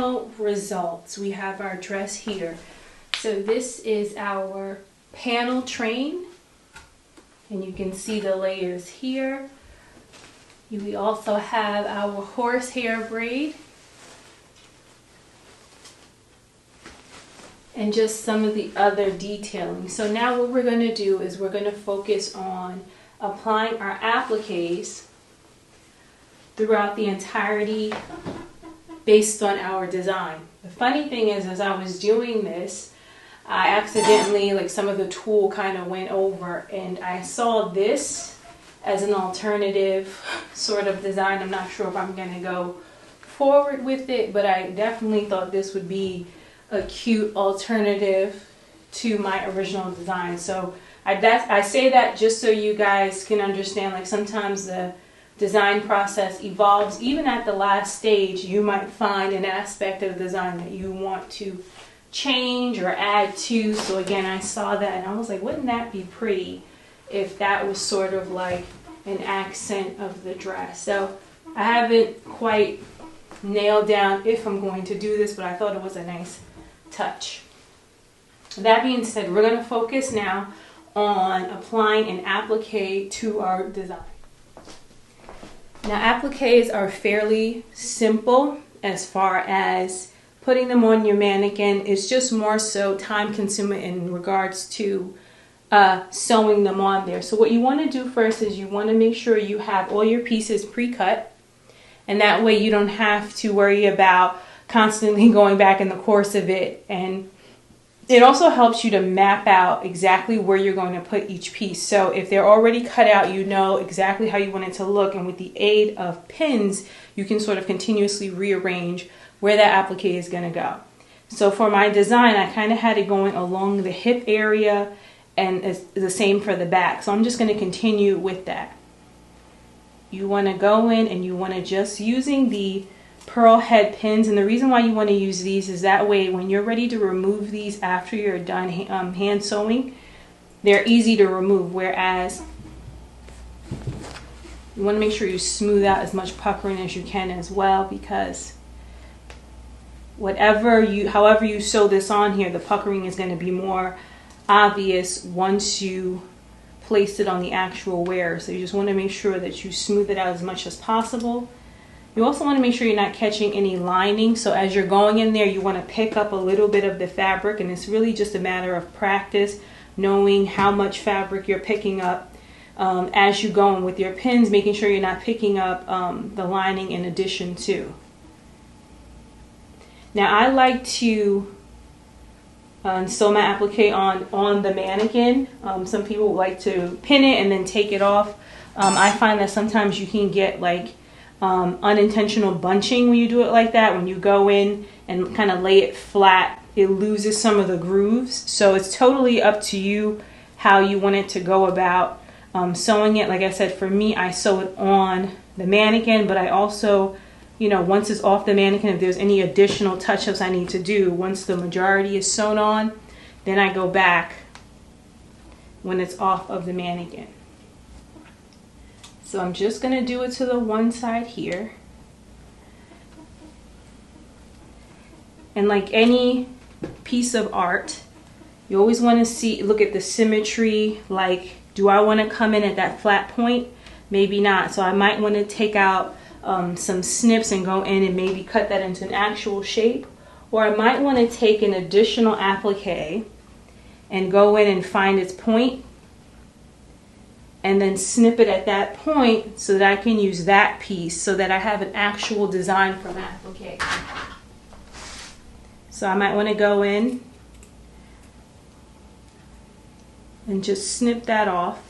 final results. We have our dress here. So this is our panel train, and you can see the layers here. We also have our horsehair braid, and just some of the other detailing. So now what we're going to do is we're going to focus on applying our appliques throughout the entirety based on our design. The funny thing is, as I was doing this, I accidentally, like, some of the tulle kind of went over, and I saw this as an alternative sort of design. I'm not sure if I'm going to go forward with it, but I definitely thought this would be a cute alternative to my original design. So I say that just so you guys can understand, like, sometimes the design process evolves. Even at the last stage, you might find an aspect of the design that you want to change or add to. So again, I saw that and I was like, wouldn't that be pretty if that was sort of like an accent of the dress? So I haven't quite nailed down if I'm going to do this, but I thought it was a nice touch. That being said, we're going to focus now on applying an applique to our design. Now, appliques are fairly simple as far as putting them on your mannequin. It's just more so time consuming in regards to sewing them on there. So what you want to do first is you want to make sure you have all your pieces pre-cut, and that way you don't have to worry about constantly going back in the course of it. And it also helps you to map out exactly where you're going to put each piece. So if they're already cut out, you know exactly how you want it to look, and with the aid of pins, you can sort of continuously rearrange where that applique is going to go. So for my design, I kind of had it going along the hip area, and it's the same for the back. So I'm just going to continue with that. You want to go in and you want to just using the pearl head pins, and the reason why you want to use these is that way when you're ready to remove these after you're done hand sewing, they're easy to remove, whereas you want to make sure you smooth out as much puckering as you can as well, because however you sew this on here, the puckering is going to be more obvious once you place it on the actual wearer. So you just want to make sure that you smooth it out as much as possible. You also want to make sure you're not catching any lining. So as you're going in there, you want to pick up a little bit of the fabric, and it's really just a matter of practice, knowing how much fabric you're picking up as you go in with your pins, making sure you're not picking up the lining in addition to. Now I like to sew my applique on the mannequin. Some people like to pin it and then take it off. I find that sometimes you can get like unintentional bunching when you do it like that. When you go in and kind of lay it flat, it loses some of the grooves. So it's totally up to you how you want it to go about sewing it. Like I said, for me, I sew it on the mannequin, but I also, you know, once it's off the mannequin, if there's any additional touch-ups I need to do, once the majority is sewn on, then I go back when it's off of the mannequin. So I'm just going to do it to the one side here. And like any piece of art, you always want to look at the symmetry. Like, do I want to come in at that flat point? Maybe not. So I might want to take out some snips and go in and maybe cut that into an actual shape. Or I might want to take an additional applique and go in and find its point, and then snip it at that point so that I can use that piece so that I have an actual design from applique. So I might want to go in and just snip that off.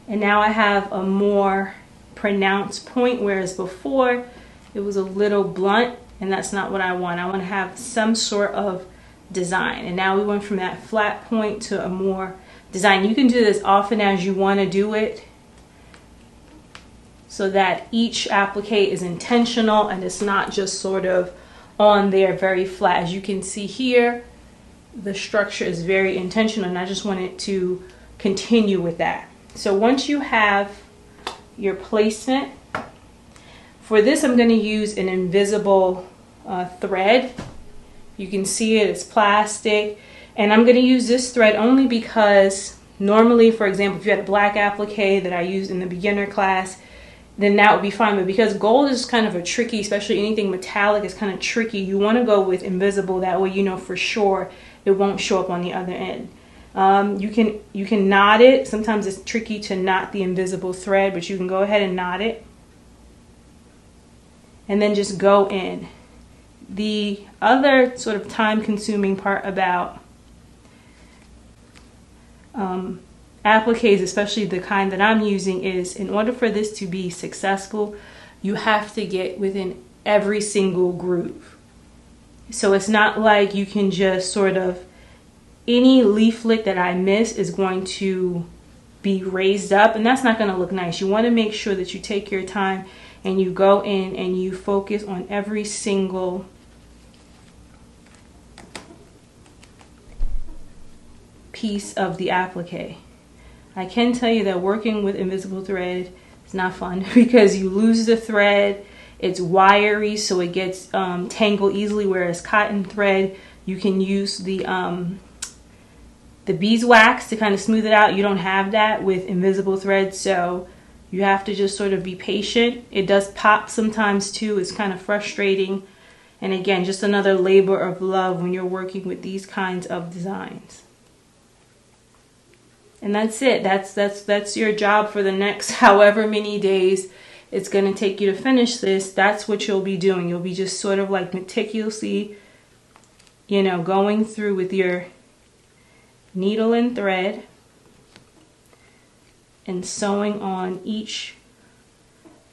And now I have a more pronounced point, whereas before it was a little blunt, and that's not what I want. I want to have some sort of design. And now we went from that flat point to a more design. You can do this often as you want to do it, so that each applique is intentional and it's not just sort of on there very flat. As you can see here, the structure is very intentional, and I just want it to continue with that. So once you have your placement. For this, I'm going to use an invisible thread. You can see it, it's plastic. And I'm going to use this thread only because normally, for example, if you had a black applique that I used in the beginner class, then that would be fine. But because gold is kind of a tricky, especially anything metallic is kind of tricky, you want to go with invisible. That way you know for sure it won't show up on the other end. You can knot it. Sometimes it's tricky to knot the invisible thread, but you can go ahead and knot it. And then just go in. The other sort of time-consuming part about appliques, especially the kind that I'm using, is in order for this to be successful, you have to get within every single groove. So it's not like you can just sort of, any leaflet that I miss is going to be raised up, and that's not going to look nice. You want to make sure that you take your time and you go in and you focus on every single piece of the applique. I can tell you that working with invisible thread is not fun because you lose the thread. It's wiry, so it gets tangled easily, whereas cotton thread, you can use the beeswax to kind of smooth it out. You don't have that with invisible thread, so you have to just sort of be patient. It does pop sometimes too. It's kind of frustrating. And again, just another labor of love when you're working with these kinds of designs. And that's it. That's your job for the next however many days it's going to take you to finish this. That's what you'll be doing. You'll be just sort of like meticulously, you know, going through with your needle and thread and sewing on each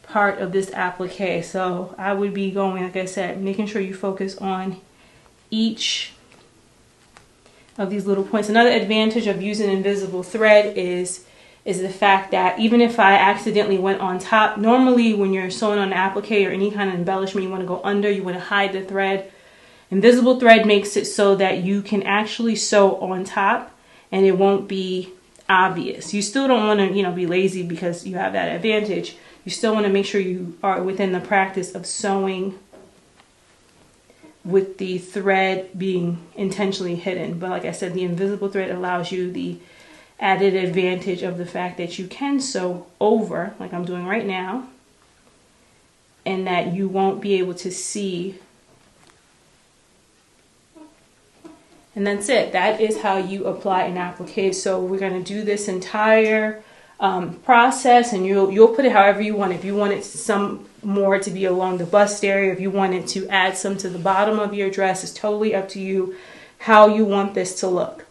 part of this applique. So I would be going, like I said, making sure you focus on each of these little points. Another advantage of using invisible thread is the fact that even if I accidentally went on top, normally when you're sewing on an applique or any kind of embellishment, you want to go under, you want to hide the thread. Invisible thread makes it so that you can actually sew on top and it won't be obvious. You still don't want to, you know, be lazy because you have that advantage. You still want to make sure you are within the practice of sewing with the thread being intentionally hidden. But like I said, the invisible thread allows you the added advantage of the fact that you can sew over, like I'm doing right now, and that you won't be able to see. And that's it. That is how you apply an applique. So we're going to do this entire process, and you'll put it however you want. If you want it some more to be along the bust area, if you wanted to add some to the bottom of your dress, it's totally up to you how you want this to look.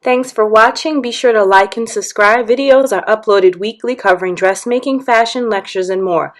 Thanks for watching. Be sure to like and subscribe. Videos are uploaded weekly covering dressmaking, fashion, lectures, and more.